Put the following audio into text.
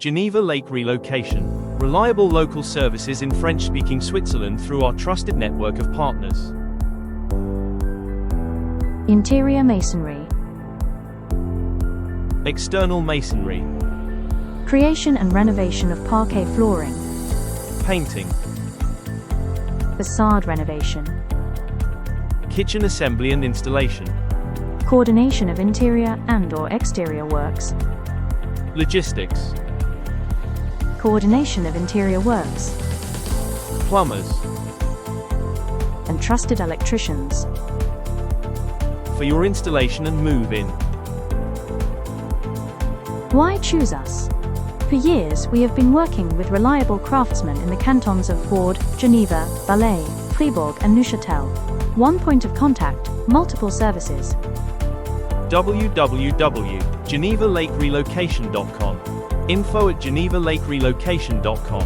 Geneva Lake Relocation. Reliable local services in French-speaking Switzerland through our trusted network of partners. Interior masonry. External masonry. Creation and renovation of parquet flooring. Painting. Facade renovation. Kitchen assembly and installation. Coordination of interior and/or exterior works. Logistics. Coordination of interior works. Plumbers. And trusted electricians. For your installation and move-in. Why choose us? For years, we have been working with reliable craftsmen in the cantons of Vaud, Geneva, Valais, Fribourg and Neuchâtel. One point of contact, multiple services. www.genevalakerelocation.com. info@genevalakerelocation.com